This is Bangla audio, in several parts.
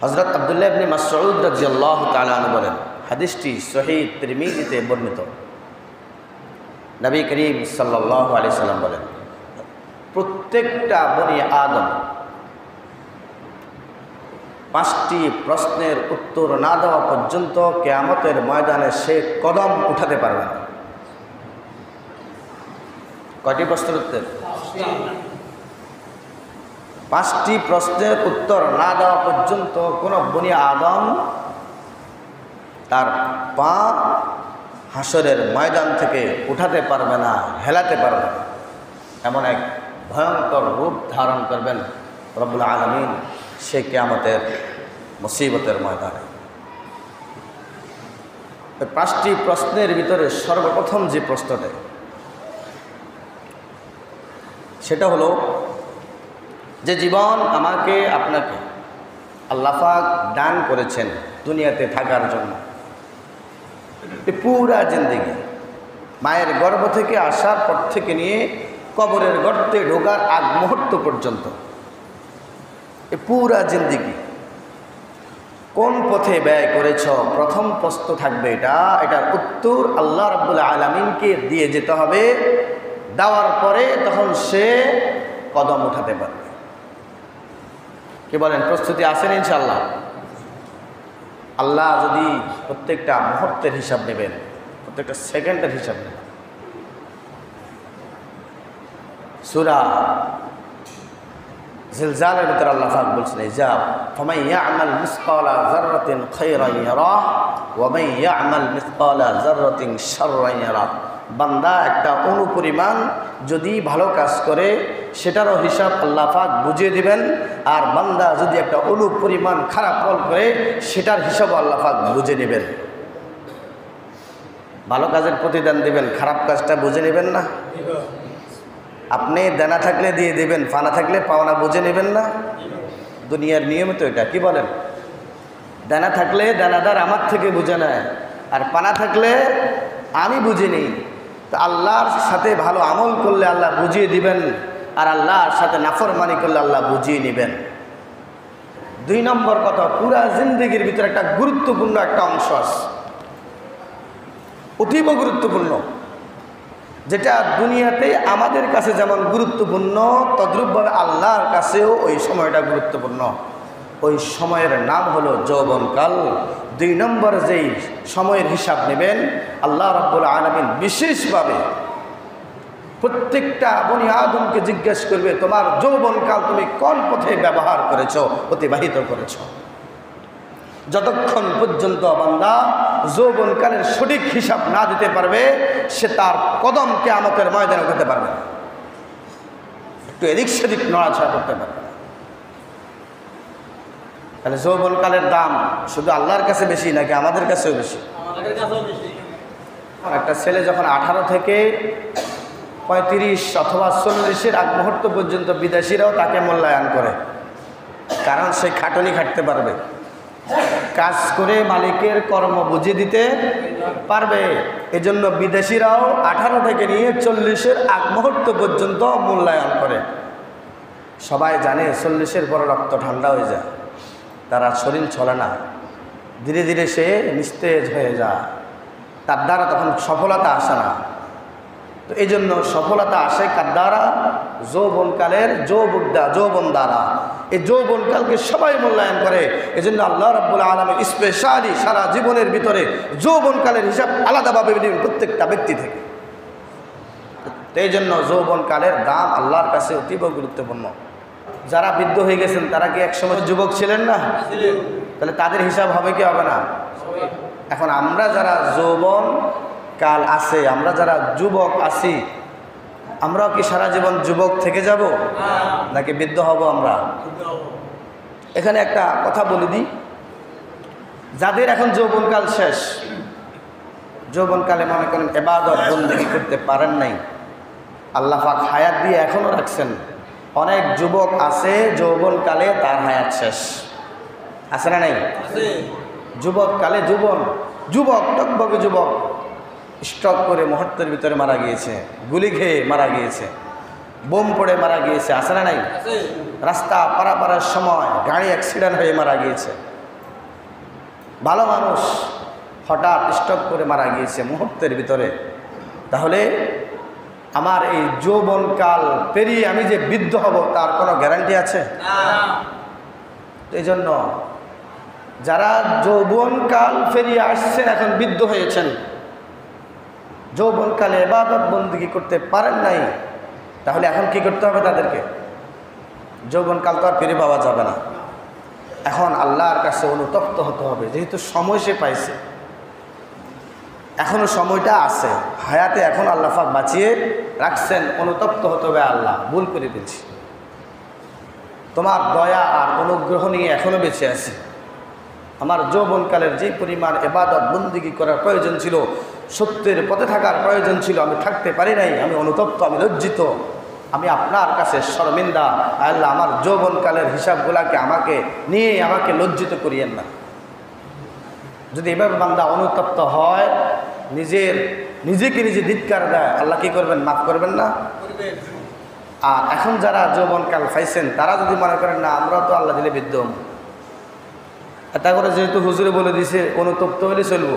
হযরত আব্দুল্লাহ ইবনে মাসউদ রাদিয়াল্লাহু তাআলা আনহু বলেন, হাদিসটি সহিহ তিরমিজিতে বর্ণিত। নবী করিম সাল্লাল্লাহু আলাইহি সাল্লাম বলেন, প্রত্যেকটা বনি আদম 5টি প্রশ্নের উত্তর না দেওয়া পর্যন্ত কিয়ামতের ময়দানে সে কদম উঠাতে পারবে না। কয়টি প্রশ্নের উত্তর? 5টি প্রশ্নের উত্তর না দেওয়া পর্যন্ত কোনো বনি আদম তার পা হাসরের ময়দান থেকে উঠাতে পারবে না, হেলাতে পারবে না। এমন এক ভয়ঙ্কর রূপ ধারণ করবেন রব্বুল আলামিন সে কিয়ামতের মুসিবতের ময়দানে। 5টি প্রশ্নের ভিতরে সর্বপ্রথম যে প্রশ্নটা, সেটা হলো যে জীবন আমাকে আপনাকে আল্লাহ পাক দান করেছেন দুনিয়াতে থাকার জন্য, এই পুরা জিন্দেগি মায়ের গর্ভ থেকে আসার পর থেকে নিয়ে কবরের গর্তে ঢোকার আগ মুহূর্ত পর্যন্ত এই পুরা জিন্দেগি কোন পথে ব্যয় করেছ? প্রথম প্রশ্ন থাকবে এটার উত্তর আল্লাহ রাব্বুল আলামিনকে দিয়ে যেতে হবে। দেওয়ার পরে তখন সে কদম উঠাতে পারবে। কি বলেন? প্রস্তুতি আছেন ইনশাআল্লাহ? আল্লাহ যদি প্রত্যেকটা মুহূর্তের হিসাব নেবেন, প্রত্যেকটা সেকেন্ডের হিসাব নেবেন। সূরা জিলজালের ভিতরে আল্লাহ পাক বলছেন, ইজাব ফামান ইয়ামাল মিসকালা যাররাতিন খায়রান ইয়ারাহ ওয়া মান ইয়ামাল মিসকালা যাররাতিন শাররান ইয়ারাহ। বান্দা একটা অণু পরিমাণ যদি ভালো কাজ করে সেটারও হিসাব আল্লাহ পাক বুঝিয়ে দিবেন, আর বান্দা যদি একটা অণু পরিমাণ খারাপ ফল করে সেটার হিসাব আল্লাহ পাক বুঝে নেবেন। ভালো কাজের প্রতিদান দিবেন, খারাপ কাজটা বুঝে নেবেন না? আপনি দেনা থাকলে দিয়ে দিবেন, পানা থাকলে পাওনা বুঝে নেবেন না? দুনিয়ার নিয়ম তো এটা। কি বলেন? দেনা থাকলে দেনাদার আমার থেকে বুঝে নেয়, আর পানা থাকলে আমি বুঝে নিই। তো আল্লাহর সাথে ভালো আমল করলে আল্লাহ বুঝিয়ে দিবেন, আর আল্লাহর সাথে নাফরমানি করলে আল্লাহ বুঝিয়ে নেবেন। 2 নম্বর কথা, পুরা জিন্দেগির ভিতরে একটা গুরুত্বপূর্ণ একটা অংশ আছে, অতীব গুরুত্বপূর্ণ, যেটা দুনিয়াতে আমাদের কাছে যেমন গুরুত্বপূর্ণ তদ্রূপভাবে আল্লাহর কাছেও ওই সময়টা গুরুত্বপূর্ণ। ওই সময়ের নাম হলো যৌবনকাল। 2 নম্বর যেই সময়ের হিসাব নেবেন আল্লাহ রাব্বুল আলামিন বিশেষভাবে প্রত্যেকটা বনি আদমকে জিজ্ঞেস করবে, তোমার যৌবনকাল তুমি কোন পথে ব্যবহার করেছো, অতিবাহিত করেছো। যতক্ষণ পর্যন্ত বান্দা যৌবনকালের সঠিক হিসাব না দিতে পারবে সে তার কদম কিয়ামতের ময়দানে উঠাতে পারবে না, একটু এদিক সেদিক নড়াচড়া করতে পারবে না। তাহলে যৌবনকালের দাম শুধু আল্লাহর কাছে বেশি নাকি আমাদের কাছেও বেশি? একটা ছেলে যখন 18 থেকে 35 অথবা 40-এর আগ মুহূর্ত পর্যন্ত বিদেশিরাও তাকে মূল্যায়ন করে, কারণ সে খাটুনি খাটতে পারবে, কাজ করে মালিকের কর্ম বুঝিয়ে দিতে পারবে। এজন্য বিদেশিরাও 18 থেকে নিয়ে 40-এর আগ মুহূর্ত পর্যন্ত মূল্যায়ন করে। সবাই জানে 40-এর পর রক্ত ঠান্ডা হয়ে যায়, তারা শরীর চলে না, ধীরে ধীরে সে নিস্তেজ হয়ে যায়, তার দ্বারা তখন সফলতা আসে না। তো এই জন্য সফলতা আসে কার দ্বারা? যৌবনকালের যৌবন দ্বারা। এই যৌবনকালকে সবাই মূল্যায়ন করে। এই জন্য আল্লাহ রাব্বুল আলামিন স্পেশালি সারা জীবনের ভিতরে যৌবনকালের হিসাব আলাদাভাবে দিবেন প্রত্যেকটা ব্যক্তি থেকে। এই জন্য যৌবনকালের দাম আল্লাহর কাছে অতীব গুরুত্বপূর্ণ। যারা বৃদ্ধ হয়ে গেছেন তারা কি একসময় যুবক ছিলেন না? তাহলে তাদের হিসাব হবে কি হবে না? এখন আমরা যারা যৌবন কাল আছে, আমরা যারা যুবক আছি, আমরাও কি সারা জীবন যুবক থেকে যাব নাকি বৃদ্ধ হব? আমরা এখানে একটা কথা বলে দিই, যাদের এখন যৌবনকাল শেষ, যৌবনকালে মনে করেন ইবাদত বন্দেগী করতে পারেন নাই, আল্লাহ পাক হায়াত দিয়ে এখনও রাখছেন। অনেক যুবক আছে যৌবনকালে তার হায়াত শেষ, আছে না নাই? যুবককালে যুবক টকবকে যুবক স্ট্রোক করে মুহূর্তের ভিতরে মারা গিয়েছে, গুলি খেয়ে মারা গিয়েছে, বোম পড়ে মারা গিয়েছে, আছে না নাই? রাস্তা পারাপারের সময় গাড়ি অ্যাক্সিডেন্ট হয়ে মারা গিয়েছে। ভালো মানুষ হঠাৎ স্ট্রোক করে মারা গিয়েছে মুহূর্তের ভিতরে, তাহলে আমার এই যৌবনকাল পেরিয়ে আমি যে বৃদ্ধ হব তার কোনো গ্যারান্টি আছে? এই জন্য যারা যৌবনকাল পেরিয়ে আসছেন, এখন বৃদ্ধ হয়েছেন, যৌবনকালে ইবাদত বন্দেগী করতে পারেন নাই, তাহলে এখন কি করতে হবে তাদেরকে? যৌবনকাল তো আর ফিরে পাওয়া যাবে না, এখন আল্লাহর কাছে অনুতপ্ত হতে হবে। যেহেতু সময় সে পাইছে, এখনো সময়টা আছে, হায়াতে এখন আল্লাহ পাক বাঁচিয়ে রাখছেন, অনুতপ্ত হতে হবে। আল্লাহ ভুল করে দিয়েছি, তোমার দয়া আর অনুগ্রহ নিয়ে এখনো বেঁচে আছি। আমার যৌবনকালের যে পরিমাণ ইবাদত বন্দেগী করার প্রয়োজন ছিল, সত্যের পথে থাকার প্রয়োজন ছিল, আমি থাকতে পারি নাই, আমি অনুতপ্ত, আমি লজ্জিত, আমি আপনার কাছে শর্মিন্দা। আল্লাহ আমার যৌবনকালের হিসাবগুলাকে আমাকে নিয়ে আমাকে লজ্জিত করিয়েন না। যদি এভাবে বান্দা অনুতপ্ত হয়, নিজেকে নিজে ধিক্কার দেয়, আল্লাহ কি করবেন? মাফ করবেন না? আর এখন যারা যৌবনকাল পাইছেন তারা যদি মনে করেন না আমরা তো আল্লাহ দিলে বিদ্যম, এটা করে যেহেতু হুজুরে বলে দিছে অনুতপ্ত হলে চলবো,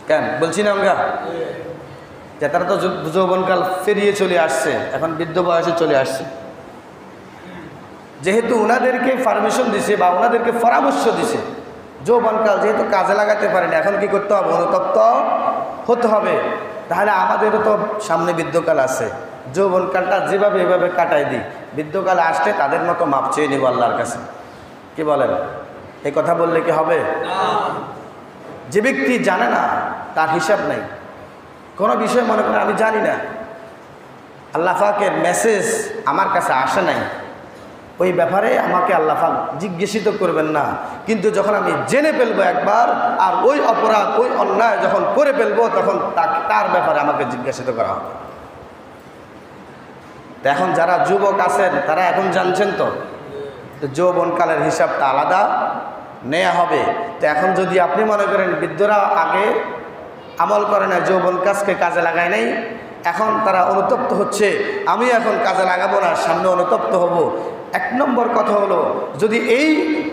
কেন বলছি না আমরা যে তারা তো যৌবনকাল ফেরিয়ে চলে আসছে, এখন বৃদ্ধ বয়সে চলে আসছে, যেহেতু ওনাদেরকে পারমিশন দিছে বা ওনাদেরকে পরামর্শ দিছে, যৌবনকাল যেহেতু কাজে লাগাতে পারেন, এখন কি করতে হবে? অনুতপ্ত হতে হবে। তাহলে আমাদেরও তো সামনে বৃদ্ধকাল আছে, যৌবনকালটা যেভাবে এভাবে কাটাই দিই, বৃদ্ধকাল আসলে তাদের মতো মাপ চেয়ে নিব আল্লাহর কাছে। কি বলেন? এই কথা বললে কি হবে? যে ব্যক্তি জানে না, তার হিসাব নাই, কোনো বিষয় মনে করেন আমি জানি না, আল্লাহ পাকের মেসেজ আমার কাছে আসে নাই, ওই ব্যাপারে আমাকে আল্লাহ পাক জিজ্ঞাসিত করবেন না। কিন্তু যখন আমি জেনে ফেলবো একবার, আর ওই অপরাধ ওই অন্যায় যখন করে ফেলবো, তখন তার ব্যাপারে আমাকে জিজ্ঞাসিত করা হবে। তো এখন যারা যুবক আছেন তারা এখন জানছেন তো যৌবনকালের হিসাবটা আলাদা নেওয়া হবে। তো এখন যদি আপনি মনে করেন বৃদ্ধরা আগে আমল করে না, যৌবন কাজকে কাজে লাগায় নাই, এখন তারা অনুতপ্ত হচ্ছে, আমি এখন কাজে লাগাবো না, সামনে অনুতপ্ত হব। এক নম্বর কথা হলো, যদি এই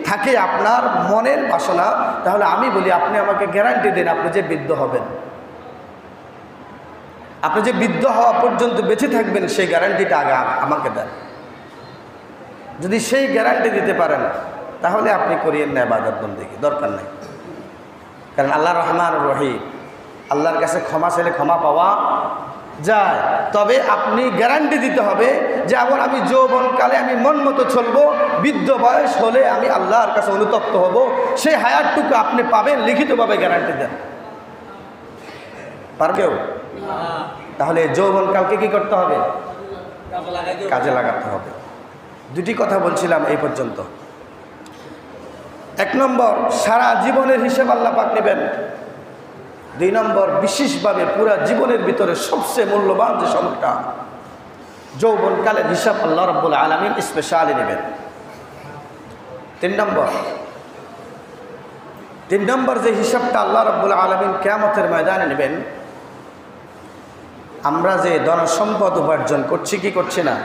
থাকে আপনার মনের বাসনা, তাহলে আমি বলি আপনি আমাকে গ্যারান্টি দেন আপনি যে বৃদ্ধ হবেন, আপনি যে বৃদ্ধ হওয়া পর্যন্ত বেঁচে থাকবেন, সেই গ্যারান্টিটা আগে আমাকে দেন। যদি সেই গ্যারান্টি দিতে পারেন তাহলে আপনি করিয়েন না ইবাদত বন্দেগী, দরকার নাই। কারণ আল্লাহ রহমান রহিম, আল্লাহর কাছে ক্ষমা চাইলে ক্ষমা পাওয়া যায়। তবে আপনি গ্যারান্টি দিতে হবে যে এখন আমি যৌবনকালে আমি মন মতো চলবো, বৃদ্ধ বয়স হলে আমি আল্লাহর কাছে অনুতপ্ত হব, সেই হায়াতটুকু আপনি পাবেন, লিখিতভাবে গ্যারান্টি দেন। পারবেও? তাহলে যৌবনকালকে কি করতে হবে? কাজে লাগাতে হবে। দুটি কথা বলছিলাম এই পর্যন্ত। এক নম্বর, সারা জীবনের হিসেব আল্লাহ পাক নেবেন। দুই নম্বর, বিশেষভাবে পুরা জীবনের ভিতরে সবচেয়ে মূল্যবান যে সময়টা, যৌবনকালের হিসাব আল্লাহ রাব্বুল আলামিন স্পেশালি নেবেন। তিন নম্বর যে হিসাবটা আল্লাহ রাব্বুল আলামিন কিয়ামতের ময়দানে নেবেন, আমরা যে ধনসম্পদ উপার্জন করছি কি করছি না,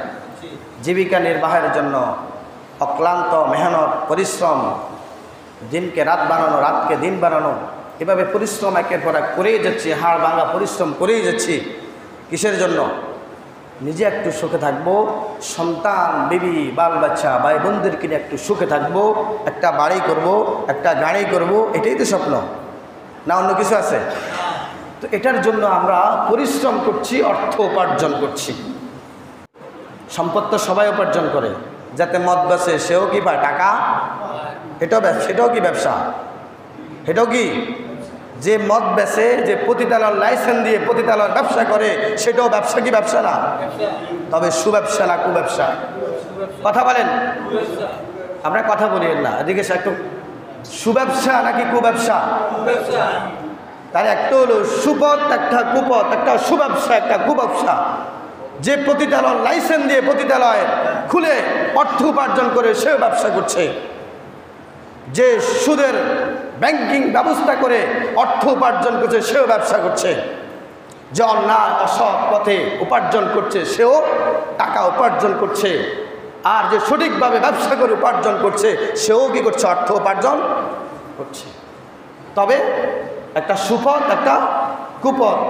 জীবিকা নির্বাহের জন্য অক্লান্ত মেহনত পরিশ্রম, দিনকে রাত বানানো, রাতকে দিন বানানো, এভাবে পরিশ্রম একের পর এক করেই যাচ্ছি, হাড় ভাঙা পরিশ্রম করেই যাচ্ছি। কিসের জন্য? নিজে একটু সুখে থাকবো, সন্তান বিবি বাল বাচ্চা ভাই বোনদের কিনে একটু সুখে থাকবো, একটা বাড়ি করব, একটা গাড়ি করব, এটাই তো স্বপ্ন না? অন্য কিছু আছে? তো এটার জন্য আমরা পরিশ্রম করছি, অর্থ উপার্জন করছি। সম্পদ তো সবাই উপার্জন করে, যাতে মদ বেচে সেও কি পায় টাকা, সেটাও কি ব্যবসা? এটাও কি? যে মদ বেচে, যে পতিতালয়ের লাইসেন্স দিয়ে পতিতালয়ের ব্যবসা করে, সেটাও ব্যবসা কি ব্যবসা না? তবে সুব্যবসা না কুব্যবসা? কথা বলেন, আমরা কথা বলিয়েন না এদিকে। একটু সুব্যবসা নাকি কুব্যবসা? তার একটা হলো সুপথ, একটা কুপথ, একটা সুব্যবসা, একটা কুব্যবসা। যে পতিতালয়ের লাইসেন্স দিয়ে পতিতালয় খুলে অর্থ উপার্জন করে সেও ব্যবসা করছে, যে সুদের ব্যাংকিং ব্যবস্থা করে অর্থ উপার্জন করছে সেও ব্যবসা করছে, যে অন্যায় অসৎ পথে উপার্জন করছে সেও টাকা উপার্জন করছে, আর যে সঠিকভাবে ব্যবসা করে উপার্জন করছে সেও কি করছে? অর্থ উপার্জন করছে। তবে একটা সুপথ, একটা কুপথ।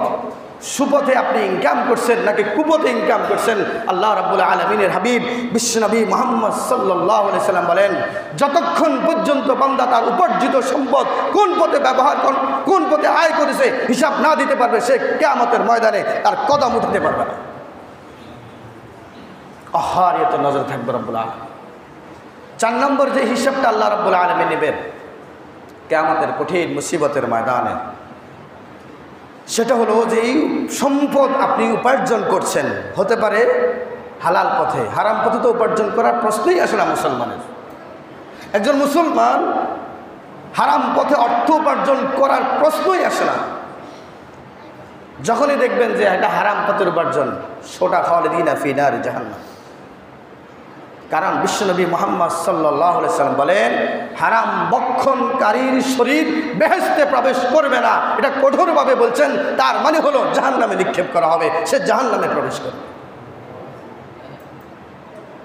সুপথে আপনি ইনকাম করছেন নাকি কুপথে ইনকাম করছেন, আল্লাহ রাব্বুল আলামিনের হাবিব বিশ্বনবী মুহাম্মদ সাল্লাল্লাহু আলাইহি সাল্লাম বলেন, যতক্ষণ পর্যন্ত বান্দা তার উপার্জিত সম্পদ কোন পথে ব্যবহার, কোন পথে আয় করেছে হিসাব না দিতে পারবে, সে কিয়ামতের ময়দানে তার কদম উঠাতে পারবে না। আহারিয়ত নজর থাকবে রব্বুল আলামিন। 4 নম্বর যে হিসাবটা আল্লাহ রাব্বুল আলামিন নেবেন কিয়ামতের কঠিন মুসিবতের ময়দানে, সেটা হলো যে এই সম্পদ আপনি উপার্জন করছেন, হতে পারে হালাল পথে, হারাম পথে তো উপার্জন করার প্রশ্নই আসে না মুসলমানের। একজন মুসলমান হারাম পথে অর্থ উপার্জন করার প্রশ্নই আসে না। যখনই দেখবেন যে এটা হারাম পথের উপার্জন, সোটা খালিদিনা ফি নারি জাহান্নাম। কারণ বিশ্বনবী মুহাম্মদ সাল্লাল্লাহু আলাইহি সাল্লাম বলেন, হারাম বক্ষণকারীর শরীর বেহেশতে প্রবেশ করবে না। এটা কঠোরভাবে বলছেন, তার মানে হলো জাহান্নামে নিক্ষেপ করা হবে, সে জাহান্নামে প্রবেশ করবে।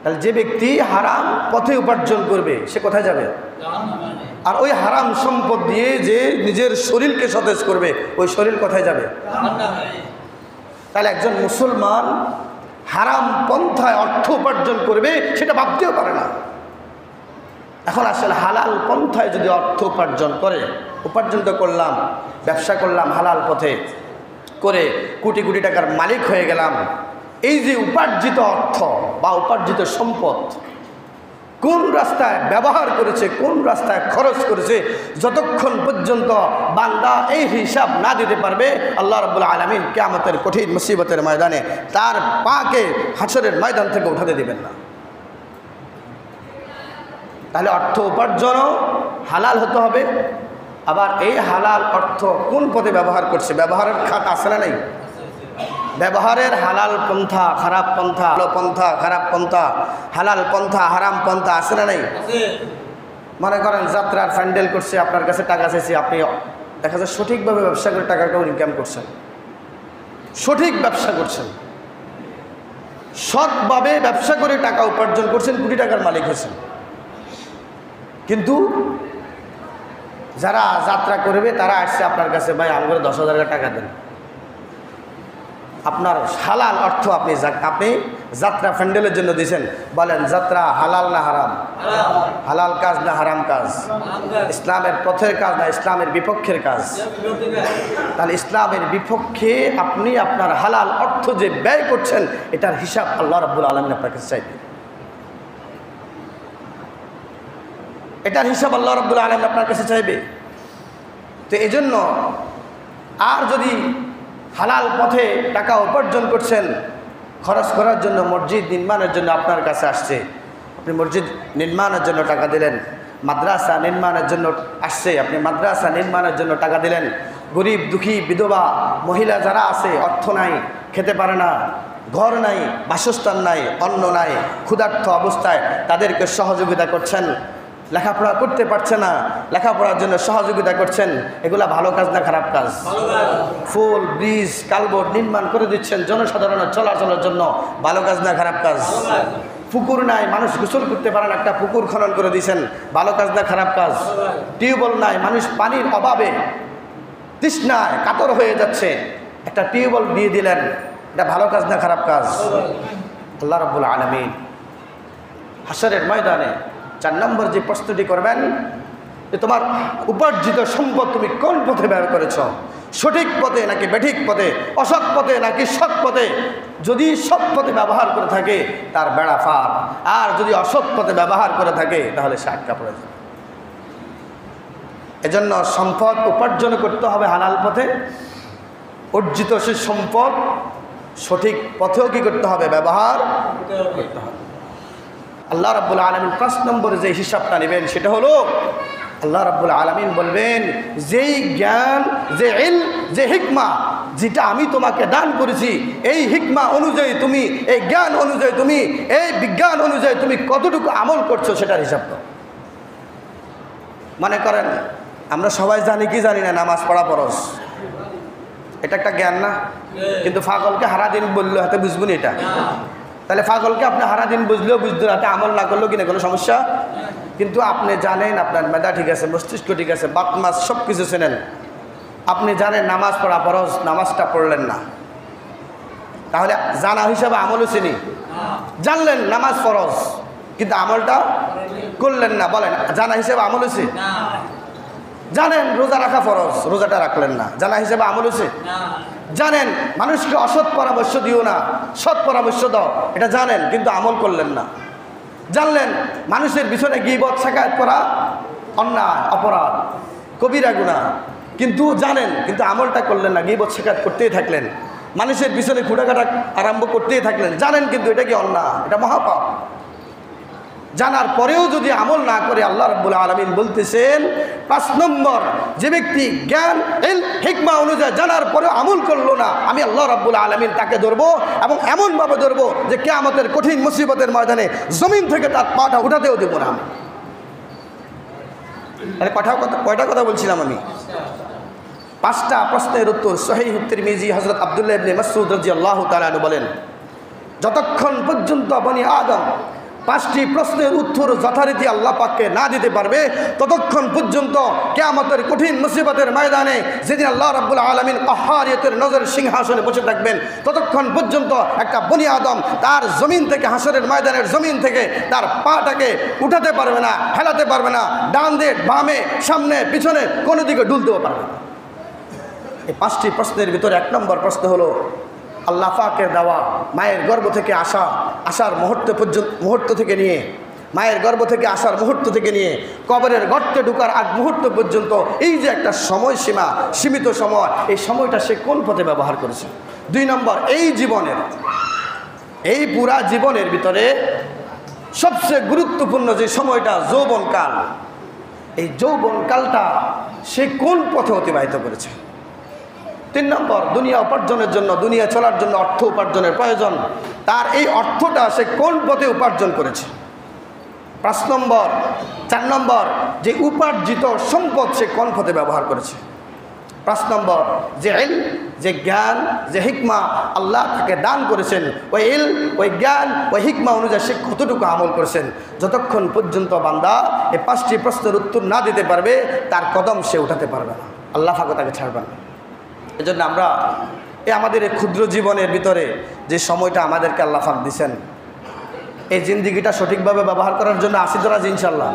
তাহলে যে ব্যক্তি হারাম পথে উপার্জন করবে সে কোথায় যাবে? আর ওই হারাম সম্পদ দিয়ে যে নিজের শরীরকে সতেজ করবে, ওই শরীর কোথায় যাবে? তাহলে একজন মুসলমান হারাম পন্থায় অর্থ উপার্জন করবে সেটা ভাবতেও পারে না। এখন আসলে হালাল পন্থায় যদি অর্থ উপার্জন করে, উপার্জন তো করলাম, ব্যবসা করলাম হালাল পথে করে, কোটি কোটি টাকার মালিক হয়ে গেলাম, এই যে উপার্জিত অর্থ বা উপার্জিত সম্পদ কোন রাস্তায় ব্যবহার করেছে, কোন রাস্তায় খরচ করেছে, যতক্ষণ পর্যন্ত বান্দা এই হিসাব না দিতে পারবে, আল্লাহ রাব্বুল আলামিন কিয়ামতের কঠিন মুসিবতের ময়দানে তার পাকে হাসরের ময়দান থেকে উঠাতে দিবেন না। তাহলে অর্থ উপার্জনও হালাল হতে হবে। আবার এই হালাল অর্থ কোন পথে ব্যবহার করছে, ব্যবহারের খাত আছে না নেই? ব্যবহারের হালাল পন্থা, খারাপ পন্থা, ভালো পন্থা, খারাপ পন্থা, হালাল পন্থা, হারাম পন্থা আছে না নেই? মনে করেন যাত্রার প্যান্ডেল করছে, আপনার কাছে টাকা চাইছে, আপনি দেখা যায় সঠিকভাবে ব্যবসা করে টাকাটাও ইনকাম করছেন, সঠিক ব্যবসা করছেন, সৎভাবে ব্যবসা করে টাকা উপার্জন করছেন, কোটি টাকার মালিক হয়েছেন। কিন্তু যারা যাত্রা করবে তারা আসছে আপনার কাছে, ভাই আমাকে 10,000 টাকা দেন। আপনার হালাল অর্থ আপনি যাত্রা প্যান্ডেলের জন্য দিয়েছেন, বলেন যাত্রা হালাল না হারাম? হালাল কাজ না হারাম কাজ? ইসলামের পথের কাজ না ইসলামের বিপক্ষের কাজ? তাহলে ইসলামের বিপক্ষে আপনি আপনার হালাল অর্থ যে ব্যয় করছেন, এটার হিসাব আল্লাহ রাব্বুল আলামিন আপনার কাছে চাইবে। এটার হিসাব আল্লাহ রাব্বুল আলামিন আপনার কাছে চাইবে। তো এই জন্য আর যদি হালাল পথে টাকা উপার্জন করছেন, খরচ করার জন্য, মসজিদ নির্মাণের জন্য আপনার কাছে আসছে, আপনি মসজিদ নির্মাণের জন্য টাকা দিলেন, মাদ্রাসা নির্মাণের জন্য আসছে, আপনি মাদ্রাসা নির্মাণের জন্য টাকা দিলেন। গরিব দুঃখী বিধবা মহিলা যারা আছে, অর্থ নাই, খেতে পারে না, ঘর নাই, বাসস্থান নাই, অন্ন নাই, ক্ষুধার্ত অবস্থায় তাদেরকে সহযোগিতা করছেন, লেখাপড়া করতে পারছে না, লেখাপড়ার জন্য সহযোগিতা করছেন, এগুলা ভালো কাজ না খারাপ কাজ? ফুল ব্রিজ কালবোর্ড নির্মাণ করে দিচ্ছেন জনসাধারণের চলাচলের জন্য, ভালো কাজ না খারাপ কাজ? পুকুর নাই, মানুষ গোসল করতে পারে না, একটা পুকুর খনন করে দিয়েছেন, ভালো কাজ না খারাপ কাজ? টিউবওয়েল নাই, মানুষ পানির অভাবে তৃষ্ণায় কাতর হয়ে যাচ্ছে, একটা টিউবওয়েল দিয়ে দিলেন, এটা ভালো কাজ না খারাপ কাজ? আল্লাহ রাব্বুল আলামিন হাসরের ময়দানে 4 নম্বর যে প্রশ্নটি করবেন, যে তোমার উপার্জিত সম্পদ তুমি কোন পথে ব্যয় করেছ, সঠিক পথে নাকি বেঠিক পথে, অসৎ পথে নাকি সৎ পথে? যদি সৎ পথে ব্যবহার করে থাকে তার বেড়া পার, আর যদি অসৎ পথে ব্যবহার করে থাকে তাহলে সে আটকা পড়ে যাবে। এজন্য সম্পদ উপার্জন করতে হবে হালাল পথে, অর্জিত সে সম্পদ সঠিক পথেও কি করতে হবে? ব্যবহার করতে হবে। আল্লাহ রাব্বুল আলামিন 5 নম্বরে যে হিসাবটা নেবেন সেটা হলো, আল্লাহ রাব্বুল আলামিন বলবেন, যেই জ্ঞান, যে ইলম, যে হিকমা যেটা আমি তোমাকে দান করেছি, এই হিকমা অনুযায়ী তুমি, এই জ্ঞান অনুযায়ী তুমি, এই বিজ্ঞান অনুযায়ী তুমি কতটুকু আমল করছো সেটার হিসাব দাও। মনে করেন আমরা সবাই জানি কি জানি না নামাজ পড়া ফরজ, এটা একটা জ্ঞান না? কিন্তু পাগলকে হারা দিন বললো হাতে বুঝবো না এটা। তাহলে পাগলকে আপনি হারা দিন বুঝলেও বুঝতে, হাতে আমল না করলেও কিনা কোনো সমস্যা? কিন্তু আপনি জানেন আপনার মেধা ঠিক আছে, মস্তিষ্ক ঠিক আছে, বাতমাস সব কিছু চেনেন, আপনি জানেন নামাজ পড়া ফরজ, নামাজটা পড়লেন না, তাহলে জানা হিসাবে আমলও চিনি। জানলেন নামাজ ফরজ কিন্তু আমলটা করলেন না, বলেন জানা হিসাবে আমল হয়েছে? জানেন রোজা রাখা ফরজ, রোজাটা রাখলেন না, জানা হিসাবে আমল হয়েছে? জানেন মানুষকে অসৎ পরামর্শ দিও না, সৎ পরামর্শ দাও, এটা জানেন কিন্তু আমল করলেন না। জানলেন মানুষের পিছনে গীবত শাকায়াত করা অন্যায়, অপরাধ, কবিরা গুনাহ, কিন্তু জানেন কিন্তু আমলটা করলেন না, গীবত শাকায়াত করতেই থাকলেন, মানুষের পিছনে খুঁটাকাটা আরম্ভ করতেই থাকলেন, জানেন কিন্তু এটা কি অন্যায়, এটা মহাপাপ। জানার পরেও যদি আমল না করে, আল্লাহ রাব্বুল আলামিন বলতেছেন 5 নম্বর, যে ব্যক্তি জ্ঞান হিকমা অনুযায়ী জানার পরেও আমল করলো না, আমি আল্লাহ রাব্বুল আলামিন তাকে ধরবো এবং এমনভাবে ধরবো যে কিয়ামতের কঠিন মুসিবতের ময়দানে জমিন থেকে তার পাটা উঠাতেও দেবো না। কয়টা কথা বলছিলাম আমি? 5টা প্রশ্নের উত্তর। সহিহ তিরমিজি হযরত আব্দুল্লাহ ইবনে মাসউদ রাদিয়াল্লাহু তাআলা আনহু বলেন, যতক্ষণ পর্যন্ত বনি আদম 5টি প্রশ্নের উত্তর যথারীতি আল্লাহ পাককে না দিতে পারবে, ততক্ষণ পর্যন্ত কিয়ামতের কঠিন মুসিবতের ময়দানে যেদিন আল্লাহ রাব্বুল আলামিন কাহ্হারিয়তের নজর সিংহাসনে বসে থাকবেন, ততক্ষণ পর্যন্ত একটা বনি আদম তার জমিন থেকে, হাসরের ময়দানের জমিন থেকে তার পাটাকে উঠাতে পারবে না, হেলাতে পারবে না, ডান দিয়ে বামে, সামনে পিছনে কোনো দিকে ডুলতেও পারবে না। এই 5টি প্রশ্নের ভিতরে 1 নম্বর প্রশ্ন হলো আল্লাহ পাকের দেওয়া মায়ের গর্ভ থেকে আসার মুহূর্ত থেকে নিয়ে, মায়ের গর্ভ থেকে আসার মুহূর্ত থেকে নিয়ে কবরের গর্তে ঢোকার আগ মুহূর্ত পর্যন্ত এই যে একটা সময়সীমা, সীমিত সময়, এই সময়টা সে কোন পথে ব্যবহার করেছে। 2 নম্বর, এই পুরা জীবনের ভিতরে সবচেয়ে গুরুত্বপূর্ণ যে সময়টা যৌবনকাল, এই যৌবনকালটা সে কোন পথে অতিবাহিত করেছে। 3 নম্বর, দুনিয়া উপার্জনের জন্য, দুনিয়া চলার জন্য অর্থ উপার্জনের প্রয়োজন, তার এই অর্থটা সে কোন পথে উপার্জন করেছে। 4 নম্বর, যে উপার্জিত সম্পদ সে কোন পথে ব্যবহার করেছে। 5 নম্বর, যে ইলম, যে জ্ঞান, যে হিকমা আল্লাহ তাকে দান করেছেন, ওই ইলম, ওই জ্ঞান, ওই হিকমা অনুযায়ী সে কতটুকু আমল করেছেন। যতক্ষণ পর্যন্ত বান্দা এই 5টি প্রশ্নের উত্তর না দিতে পারবে, তার কদম সে উঠাতে পারবে না, আল্লাহ পাক তাকে ছাড়বেন না। এজন্য আমরা আমাদের এই ক্ষুদ্র জীবনের ভিতরে যে সময়টা আমাদেরকে আল্লাহ পাক দিয়েছেন, এই জিন্দিগিটা সঠিকভাবে ব্যবহার করার জন্য আসি তো রাজি ইনশাআল্লাহ।